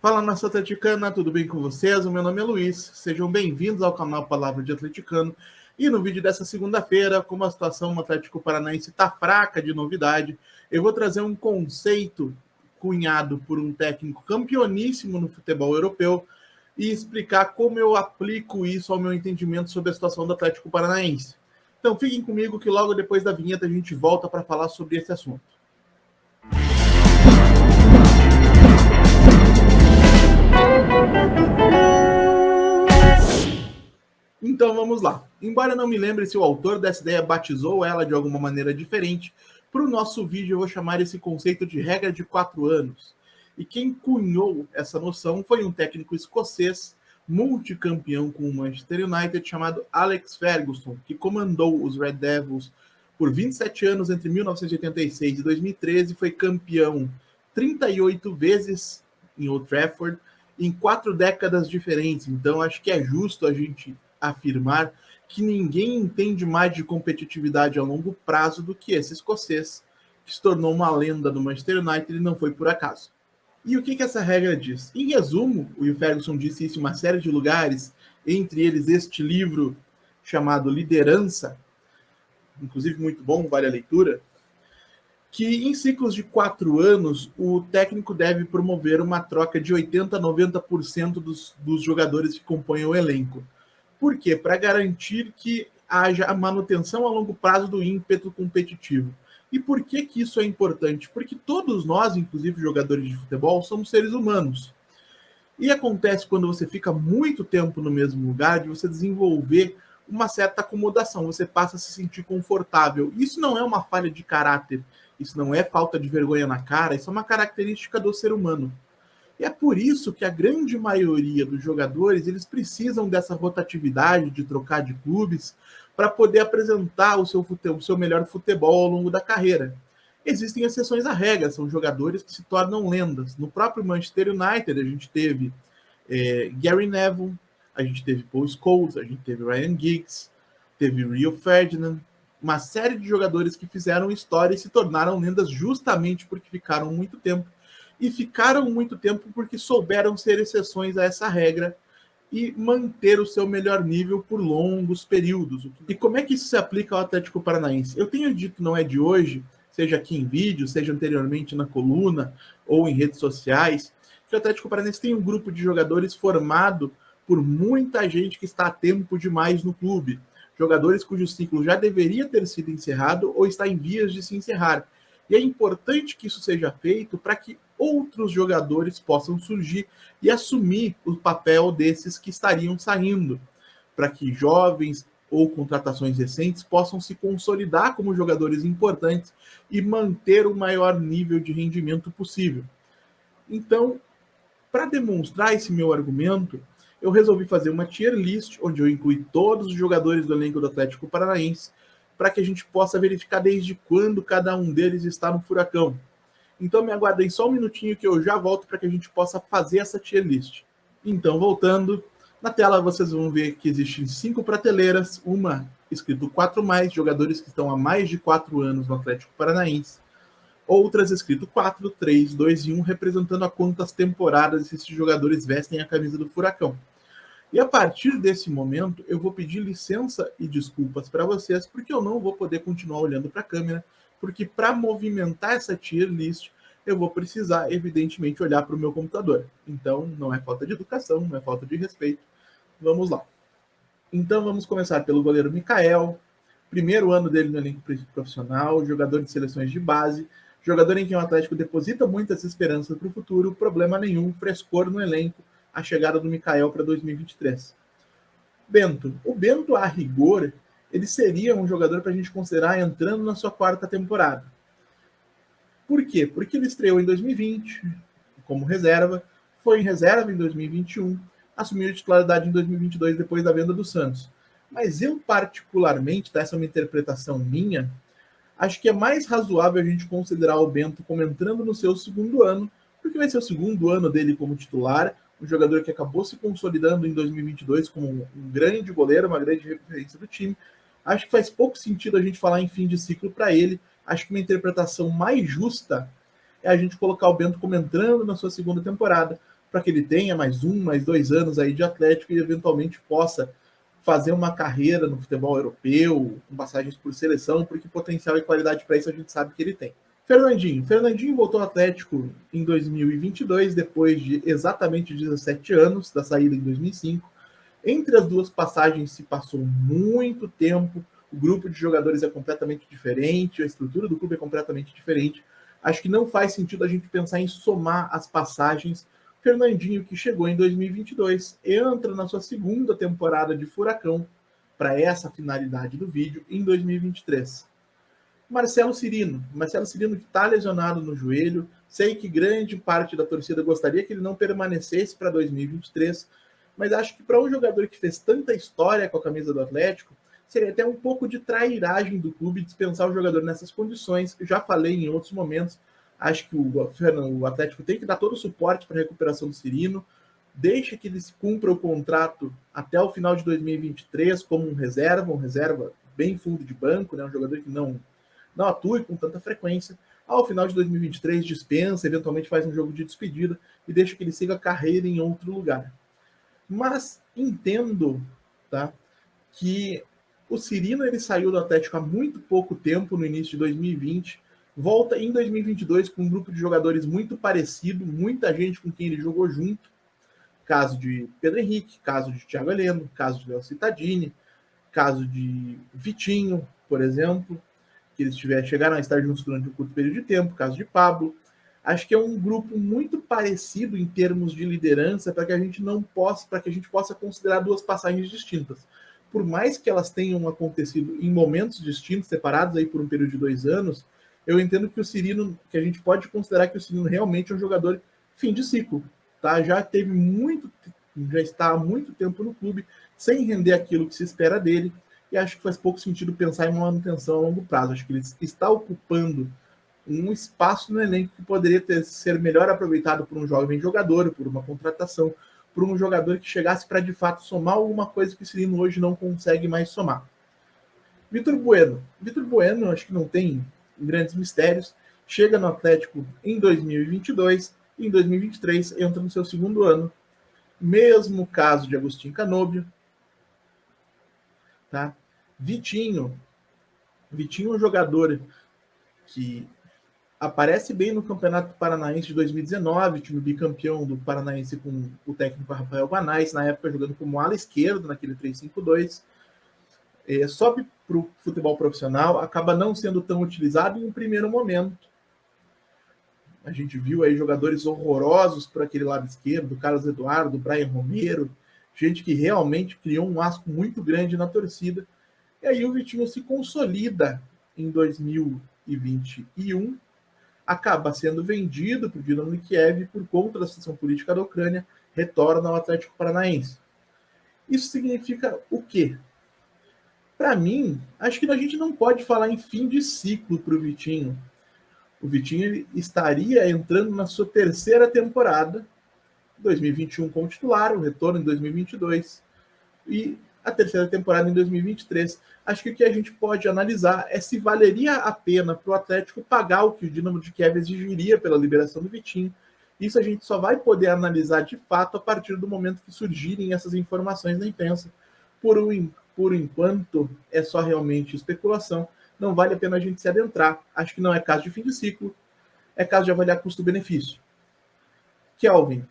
Fala, nação atleticana, tudo bem com vocês? O meu nome é Luiz, sejam bem-vindos ao canal Palavra de Atleticano. E no vídeo dessa segunda-feira, como a situação no Atlético Paranaense está fraca de novidade, eu vou trazer um conceito cunhado por um técnico campeoníssimo no futebol europeu e explicar como eu aplico isso ao meu entendimento sobre a situação do Atlético Paranaense. Então fiquem comigo que logo depois da vinheta a gente volta para falar sobre esse assunto. Então vamos lá. Embora não me lembre se o autor dessa ideia batizou ela de alguma maneira diferente, para o nosso vídeo eu vou chamar esse conceito de regra de 4 anos. E quem cunhou essa noção foi um técnico escocês, multicampeão com o Manchester United, chamado Alex Ferguson, que comandou os Red Devils por 27 anos entre 1986 e 2013, foi campeão 38 vezes em Old Trafford, em 4 décadas diferentes. Então acho que é justo a gente afirmar que ninguém entende mais de competitividade a longo prazo do que esse escocês, que se tornou uma lenda do Manchester United e não foi por acaso. E o que essa regra diz? Em resumo, o Will Ferguson disse isso em uma série de lugares, entre eles este livro chamado Liderança, inclusive muito bom, vale a leitura, que em ciclos de 4 anos, o técnico deve promover uma troca de 80% a 90% dos jogadores que compõem o elenco. Por quê? Para garantir que haja a manutenção a longo prazo do ímpeto competitivo. E por que isso é importante? Porque todos nós, inclusive jogadores de futebol, somos seres humanos. E acontece quando você fica muito tempo no mesmo lugar, de você desenvolver uma certa acomodação, você passa a se sentir confortável. Isso não é uma falha de caráter, isso não é falta de vergonha na cara, isso é uma característica do ser humano. E é por isso que a grande maioria dos jogadores, eles precisam dessa rotatividade, de trocar de clubes, para poder apresentar o seu melhor futebol ao longo da carreira. Existem exceções à regra, são jogadores que se tornam lendas. No próprio Manchester United, a gente teve Gary Neville, a gente teve Paul Scholes, a gente teve Ryan Giggs, teve Rio Ferdinand, uma série de jogadores que fizeram história e se tornaram lendas justamente porque ficaram muito tempo. E ficaram muito tempo porque souberam ser exceções a essa regra e manter o seu melhor nível por longos períodos. E como é que isso se aplica ao Atlético Paranaense? Eu tenho dito, não é de hoje, seja aqui em vídeo, seja anteriormente na coluna ou em redes sociais, que o Atlético Paranaense tem um grupo de jogadores formado por muita gente que está há tempo demais no clube. Jogadores cujo ciclo já deveria ter sido encerrado ou está em vias de se encerrar. E é importante que isso seja feito para que outros jogadores possam surgir e assumir o papel desses que estariam saindo, para que jovens ou contratações recentes possam se consolidar como jogadores importantes e manter o maior nível de rendimento possível. Então, para demonstrar esse meu argumento, eu resolvi fazer uma tier list, onde eu incluí todos os jogadores do elenco do Atlético Paranaense, para que a gente possa verificar desde quando cada um deles está no furacão. Então me aguardem só um minutinho que eu já volto para que a gente possa fazer essa tier list. Então, voltando, na tela vocês vão ver que existem 5 prateleiras, uma escrito 4+, jogadores que estão há mais de 4 anos no Atlético Paranaense, outras escrito 4, 3, 2 e 1, representando a quantas temporadas esses jogadores vestem a camisa do Furacão. E a partir desse momento, eu vou pedir licença e desculpas para vocês, porque eu não vou poder continuar olhando para a câmera, porque para movimentar essa tier list, eu vou precisar, evidentemente, olhar para o meu computador. Então, não é falta de educação, não é falta de respeito. Vamos lá. Então, vamos começar pelo goleiro Mikael, primeiro ano dele no elenco profissional, jogador de seleções de base, jogador em quem o Atlético deposita muitas esperanças para o futuro, problema nenhum, frescor no elenco, a chegada do Mikael para 2023. Bento. O Bento, a rigor, ele seria um jogador para a gente considerar entrando na sua 4ª temporada. Por quê? Porque ele estreou em 2020 como reserva, foi em reserva em 2021, assumiu a titularidade em 2022 depois da venda do Santos. Mas eu particularmente, tá, essa é uma interpretação minha, acho que é mais razoável a gente considerar o Bento como entrando no seu 2º ano, porque vai ser o 2º ano dele como titular, um jogador que acabou se consolidando em 2022 como um grande goleiro, uma grande referência do time. Acho que faz pouco sentido a gente falar em fim de ciclo para ele. Acho que uma interpretação mais justa é a gente colocar o Bento como entrando na sua 2ª temporada, para que ele tenha mais 1, mais 2 anos aí de Atlético e eventualmente possa fazer uma carreira no futebol europeu, com passagens por seleção, porque potencial e qualidade para isso a gente sabe que ele tem. Fernandinho voltou ao Atlético em 2022, depois de exatamente 17 anos da saída em 2005. Entre as duas passagens se passou muito tempo, o grupo de jogadores é completamente diferente, a estrutura do clube é completamente diferente. Acho que não faz sentido a gente pensar em somar as passagens. Fernandinho, que chegou em 2022, entra na sua segunda temporada de Furacão, para essa finalidade do vídeo, em 2023. Marcelo Cirino que está lesionado no joelho, sei que grande parte da torcida gostaria que ele não permanecesse para 2023, mas acho que para um jogador que fez tanta história com a camisa do Atlético, seria até um pouco de trairagem do clube dispensar o jogador nessas condições. Eu já falei em outros momentos, acho que o Atlético tem que dar todo o suporte para a recuperação do Cirino, deixa que ele cumpra o contrato até o final de 2023 como um reserva bem fundo de banco, né? Um jogador que não atue com tanta frequência. Ao final de 2023, dispensa, eventualmente faz um jogo de despedida e deixa que ele siga a carreira em outro lugar. Mas entendo, tá, que o Cirino ele saiu do Atlético há muito pouco tempo, no início de 2020, volta em 2022 com um grupo de jogadores muito parecido, muita gente com quem ele jogou junto. Caso de Pedro Henrique, caso de Thiago Heleno, caso de Léo Cittadini, caso de Vitinho, por exemplo, que eles chegaram a estar juntos durante um curto período de tempo, caso de Pablo. Acho que é um grupo muito parecido em termos de liderança para que a gente possa considerar duas passagens distintas. Por mais que elas tenham acontecido em momentos distintos, separados aí por um período de 2 anos, eu entendo que a gente pode considerar que o Cirino realmente é um jogador fim de ciclo, tá? Já está há muito tempo no clube, sem render aquilo que se espera dele, e acho que faz pouco sentido pensar em uma manutenção a longo prazo. Acho que ele está ocupando um espaço no elenco que poderia ser melhor aproveitado por um jovem jogador, por uma contratação, por um jogador que chegasse para de fato somar alguma coisa que o Cirino hoje não consegue mais somar. Vitor Bueno, acho que não tem grandes mistérios, chega no Atlético em 2022 e em 2023 entra no seu segundo ano. Mesmo caso de Agostinho Canóbio, tá? Vitinho é um jogador que aparece bem no Campeonato Paranaense de 2019, time bicampeão do Paranaense com o técnico Rafael Banais, na época jogando como ala esquerdo, naquele 3-5-2. Sobe para o futebol profissional, acaba não sendo tão utilizado em um primeiro momento. A gente viu aí jogadores horrorosos por aquele lado esquerdo, Carlos Eduardo, Brian Romero, gente que realmente criou um asco muito grande na torcida. E aí o Vitinho se consolida em 2021, acaba sendo vendido para o Dinamo Kiev por conta da situação política da Ucrânia, retorna ao Atlético Paranaense. Isso significa o quê? Para mim, acho que a gente não pode falar em fim de ciclo para o Vitinho. O Vitinho estaria entrando na sua terceira temporada, 2021 como titular, o retorno em 2022 e a terceira temporada em 2023. Acho que o que a gente pode analisar é se valeria a pena para o Atlético pagar o que o Dinamo de Kiev exigiria pela liberação do Vitinho. Isso a gente só vai poder analisar de fato a partir do momento que surgirem essas informações na imprensa. Por enquanto, é só realmente especulação. Não vale a pena a gente se adentrar. Acho que não é caso de fim de ciclo. É caso de avaliar custo-benefício. Kelvin,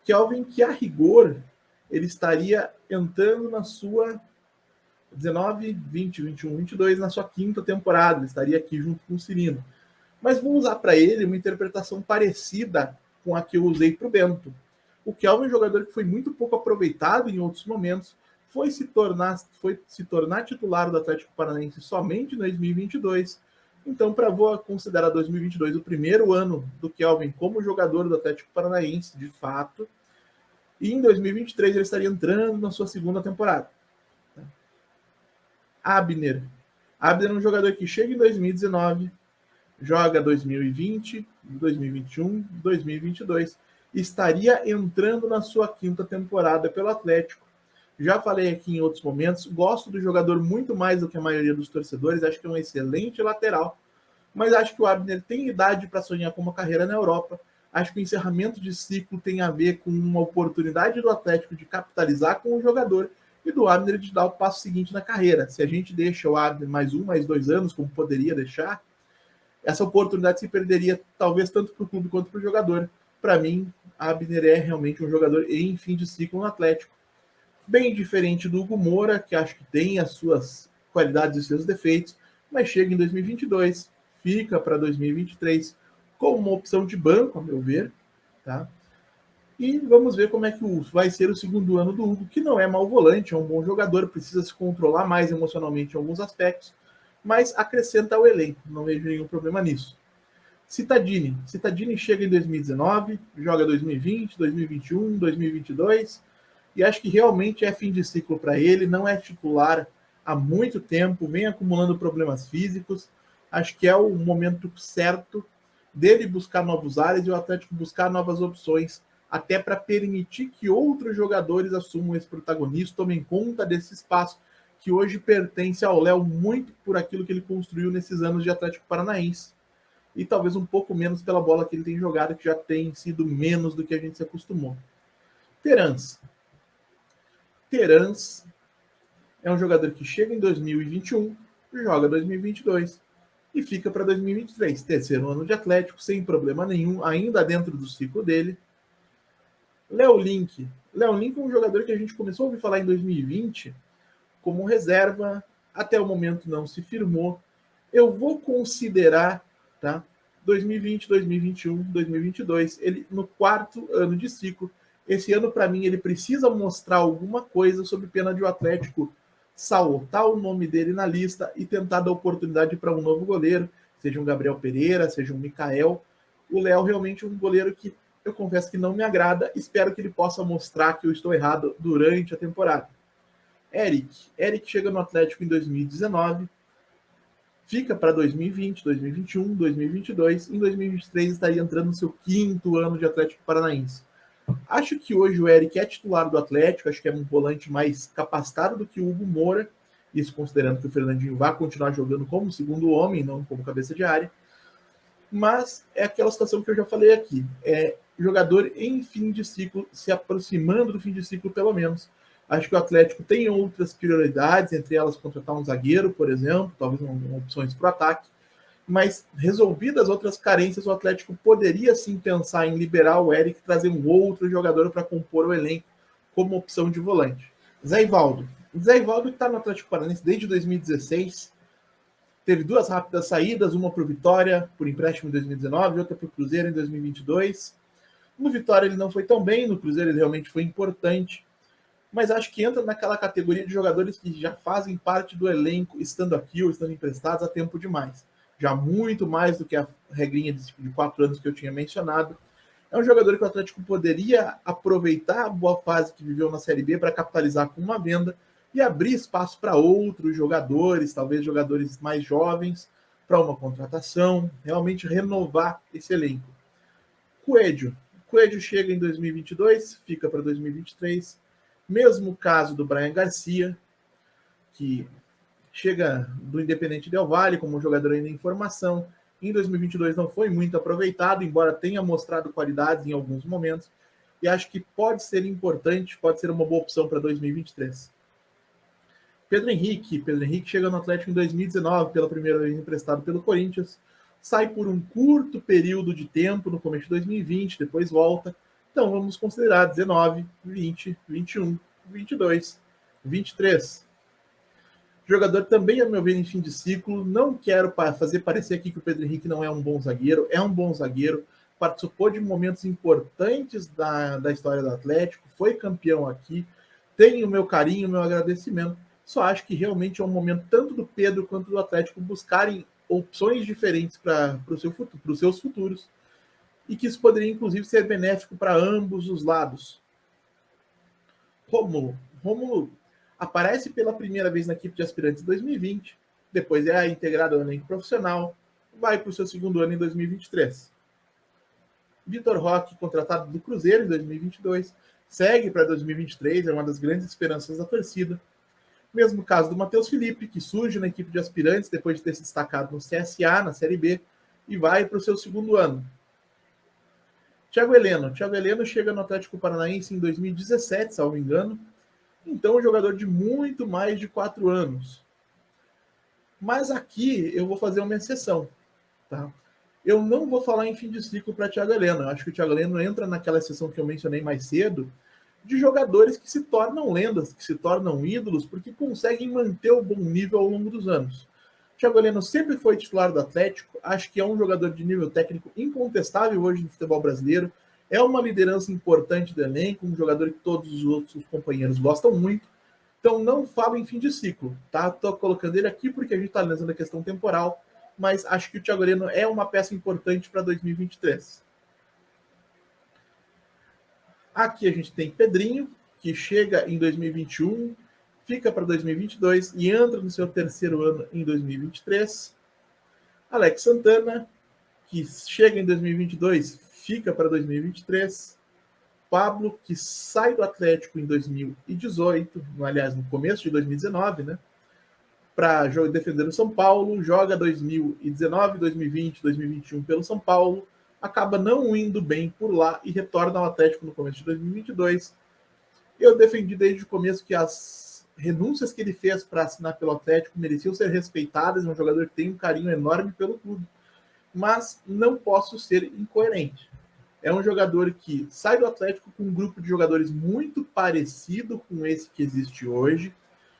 que a rigor, ele estaria entrando na sua 19, 20, 21, 22, na sua quinta temporada. Ele estaria aqui junto com o Cirino. Mas vou usar para ele uma interpretação parecida com a que eu usei para o Bento. O Kelvin é um jogador que foi muito pouco aproveitado em outros momentos, foi se tornar titular do Atlético Paranaense somente em 2022. Então, vou considerar 2022 o primeiro ano do Kelvin como jogador do Atlético Paranaense, de fato. E em 2023 ele estaria entrando na sua segunda temporada. Abner é um jogador que chega em 2019, joga 2020, 2021, 2022. Estaria entrando na sua quinta temporada pelo Atlético. Já falei aqui em outros momentos, gosto do jogador muito mais do que a maioria dos torcedores, acho que é um excelente lateral, mas acho que o Abner tem idade para sonhar com uma carreira na Europa. Acho que o encerramento de ciclo tem a ver com uma oportunidade do Atlético de capitalizar com o jogador e do Abner de dar o passo seguinte na carreira. Se a gente deixa o Abner mais 1, mais 2 anos, como poderia deixar, essa oportunidade se perderia talvez tanto para o clube quanto para o jogador. Para mim, Abner é realmente um jogador em fim de ciclo no Atlético. Bem diferente do Hugo Moura, que acho que tem as suas qualidades e seus defeitos, mas chega em 2022, fica para 2023 como uma opção de banco, a meu ver, tá? E vamos ver como é que vai ser o segundo ano do Hugo, que não é mau volante, é um bom jogador, precisa se controlar mais emocionalmente em alguns aspectos, mas acrescenta ao elenco, não vejo nenhum problema nisso. Cittadini chega em 2019, joga 2020, 2021, 2022, e acho que realmente é fim de ciclo para ele, não é titular há muito tempo, vem acumulando problemas físicos, acho que é o momento certo dele buscar novos ares e o Atlético buscar novas opções, até para permitir que outros jogadores assumam esse protagonismo, tomem conta desse espaço que hoje pertence ao Léo muito por aquilo que ele construiu nesses anos de Atlético Paranaense e talvez um pouco menos pela bola que ele tem jogado, que já tem sido menos do que a gente se acostumou. Terans é um jogador que chega em 2021, joga 2022 e fica para 2023. Terceiro ano de Atlético, sem problema nenhum, ainda dentro do ciclo dele. Léo Link é um jogador que a gente começou a ouvir falar em 2020 como reserva, até o momento não se firmou. Eu vou considerar, tá? 2020, 2021, 2022, ele no quarto ano de ciclo. Esse ano, para mim, ele precisa mostrar alguma coisa sob pena de o Atlético saltar o nome dele na lista e tentar dar oportunidade para um novo goleiro, seja um Gabriel Pereira, seja um Mikael. O Léo realmente é um goleiro que eu confesso que não me agrada. Espero que ele possa mostrar que eu estou errado durante a temporada. Eric chega no Atlético em 2019, fica para 2020, 2021, 2022. Em 2023 estaria entrando no seu quinto ano de Atlético Paranaense. Acho que hoje o Eric é titular do Atlético, acho que é um volante mais capacitado do que o Hugo Moura, isso considerando que o Fernandinho vai continuar jogando como segundo homem, não como cabeça de área. Mas é aquela situação que eu já falei aqui, é jogador em fim de ciclo, se aproximando do fim de ciclo pelo menos. Acho que o Atlético tem outras prioridades, entre elas contratar um zagueiro, por exemplo, talvez opções para o ataque, mas resolvidas outras carências, o Atlético poderia sim pensar em liberar o Eric e trazer um outro jogador para compor o elenco como opção de volante. Zé Ivaldo que está no Atlético Paranaense desde 2016, teve duas rápidas saídas, uma para o Vitória, por empréstimo em 2019, outra para o Cruzeiro em 2022. No Vitória ele não foi tão bem, no Cruzeiro ele realmente foi importante, mas acho que entra naquela categoria de jogadores que já fazem parte do elenco, estando aqui ou estando emprestados há tempo demais. Já muito mais do que a regrinha de 4 anos que eu tinha mencionado. É um jogador que o Atlético poderia aproveitar a boa fase que viveu na Série B para capitalizar com uma venda e abrir espaço para outros jogadores, talvez jogadores mais jovens, para uma contratação, realmente renovar esse elenco. Coelho chega em 2022, fica para 2023. Mesmo caso do Brian Garcia, que chega do Independente Del Valle como um jogador ainda em formação. Em 2022 não foi muito aproveitado, embora tenha mostrado qualidades em alguns momentos. E acho que pode ser importante, pode ser uma boa opção para 2023. Pedro Henrique chega no Atlético em 2019, pela primeira vez emprestado pelo Corinthians. Sai por um curto período de tempo, no começo de 2020, depois volta. Então vamos considerar 19, 20, 21, 22, 23. Jogador também, a meu ver, em fim de ciclo. Não quero fazer parecer aqui que o Pedro Henrique não é um bom zagueiro. É um bom zagueiro. Participou de momentos importantes da história do Atlético. Foi campeão aqui. Tem o meu carinho, o meu agradecimento. Só acho que realmente é um momento tanto do Pedro quanto do Atlético buscarem opções diferentes para os seus futuros. E que isso poderia, inclusive, ser benéfico para ambos os lados. Rômulo aparece pela primeira vez na equipe de aspirantes em 2020, depois é integrado ao elenco profissional, vai para o seu segundo ano em 2023. Vitor Roque, contratado do Cruzeiro em 2022, segue para 2023, é uma das grandes esperanças da torcida. Mesmo caso do Matheus Felipe, que surge na equipe de aspirantes depois de ter se destacado no CSA, na Série B, e vai para o seu segundo ano. Thiago Heleno. Thiago Heleno chega no Atlético Paranaense em 2017, salvo engano. Então, um jogador de muito mais de 4 anos. Mas aqui eu vou fazer uma exceção, tá? Eu não vou falar em fim de ciclo para Thiago Heleno. Eu acho que o Thiago Heleno entra naquela exceção que eu mencionei mais cedo, de jogadores que se tornam lendas, que se tornam ídolos, porque conseguem manter o bom nível ao longo dos anos. Thiago Heleno sempre foi titular do Atlético, acho que é um jogador de nível técnico incontestável hoje no futebol brasileiro, é uma liderança importante do elenco, um jogador que todos os outros companheiros gostam muito, então não falo em fim de ciclo, tá? Estou colocando ele aqui porque a gente está analisando a questão temporal, mas acho que o Thiago Heleno é uma peça importante para 2023. Aqui a gente tem Pedrinho, que chega em 2021, fica para 2022 e entra no seu terceiro ano em 2023. Alex Santana, que chega em 2022, fica para 2023. Pablo, que sai do Atlético em 2018, aliás, no começo de 2019, né? Para defender o São Paulo, joga 2019, 2020, 2021 pelo São Paulo, acaba não indo bem por lá e retorna ao Atlético no começo de 2022. Eu defendi desde o começo que as renúncias que ele fez para assinar pelo Atlético mereciam ser respeitadas, é um jogador que tem um carinho enorme pelo clube, mas não posso ser incoerente. É um jogador que sai do Atlético com um grupo de jogadores muito parecido com esse que existe hoje,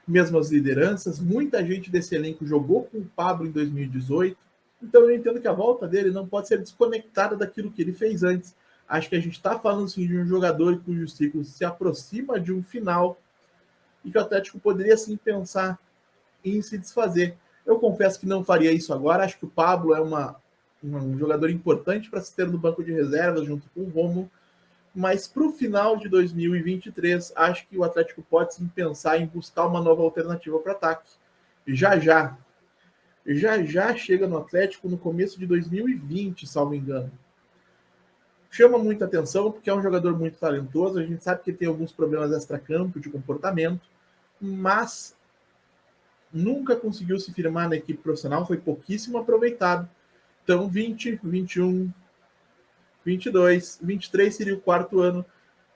mesmas lideranças, muita gente desse elenco jogou com o Pablo em 2018, então eu entendo que a volta dele não pode ser desconectada daquilo que ele fez antes. Acho que a gente está falando sim, de um jogador cujo ciclo se aproxima de um final e que o Atlético poderia sim pensar em se desfazer. Eu confesso que não faria isso agora, acho que o Pablo é um jogador importante para se ter no banco de reservas junto com o Romo, mas para o final de 2023, acho que o Atlético pode sim pensar em buscar uma nova alternativa para ataque. Já chega no Atlético no começo de 2020, salvo engano. Chama muita atenção porque é um jogador muito talentoso, a gente sabe que tem alguns problemas extracampo de comportamento, mas nunca conseguiu se firmar na equipe profissional, foi pouquíssimo aproveitado. Então 20, 21, 22, 23 seria o quarto ano.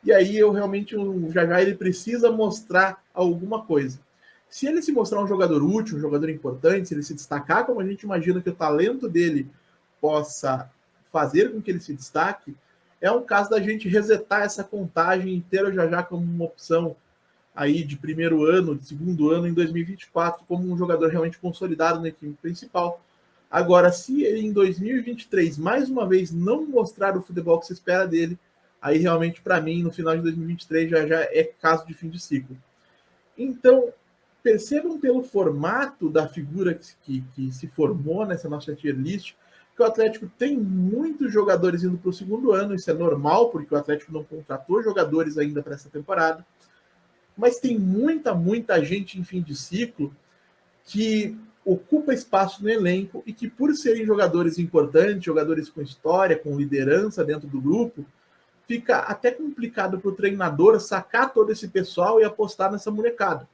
E aí eu realmente, já ele precisa mostrar alguma coisa. Se ele se mostrar um jogador útil, um jogador importante, se ele se destacar como a gente imagina que o talento dele possa fazer com que ele se destaque, é um caso da gente resetar essa contagem inteira já como uma opção aí de primeiro ano, de segundo ano em 2024, como um jogador realmente consolidado na equipe principal. Agora, se ele em 2023, mais uma vez, não mostrar o futebol que se espera dele, aí realmente, para mim, no final de 2023, já é caso de fim de ciclo. Então, percebam pelo formato da figura que se formou nessa nossa tier list, que o Atlético tem muitos jogadores indo para o segundo ano, isso é normal, porque o Atlético não contratou jogadores ainda para essa temporada, mas tem muita gente em fim de ciclo que ocupa espaço no elenco e que, por serem jogadores importantes, jogadores com história, com liderança dentro do grupo, fica até complicado para o treinador sacar todo esse pessoal e apostar nessa molecada.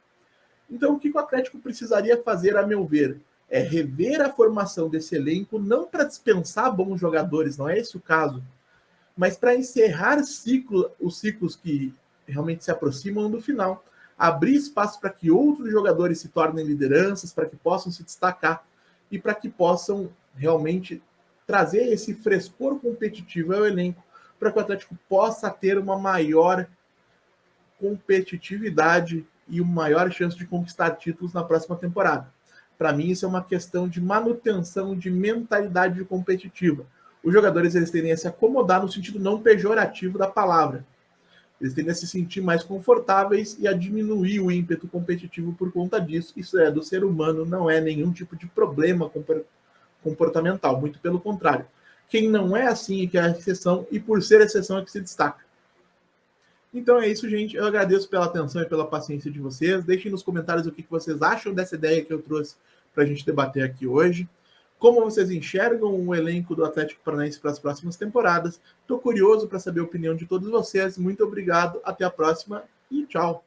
Então, o que o Atlético precisaria fazer, a meu ver, é rever a formação desse elenco, não para dispensar bons jogadores, não é esse o caso, mas para encerrar os ciclos que realmente se aproximam do final, abrir espaço para que outros jogadores se tornem lideranças, para que possam se destacar e para que possam realmente trazer esse frescor competitivo ao elenco, para que o Atlético possa ter uma maior competitividade e uma maior chance de conquistar títulos na próxima temporada. Para mim, isso é uma questão de manutenção de mentalidade competitiva. Os jogadores eles tendem a se acomodar no sentido não pejorativo da palavra. Eles tendem a se sentir mais confortáveis e a diminuir o ímpeto competitivo por conta disso. Isso é do ser humano, não é nenhum tipo de problema comportamental, muito pelo contrário. Quem não é assim é que é a exceção, e por ser exceção é que se destaca. Então é isso, gente. Eu agradeço pela atenção e pela paciência de vocês. Deixem nos comentários o que vocês acham dessa ideia que eu trouxe para a gente debater aqui hoje. Como vocês enxergam o elenco do Atlético Paranaense para as próximas temporadas? Estou curioso para saber a opinião de todos vocês. Muito obrigado, até a próxima e tchau!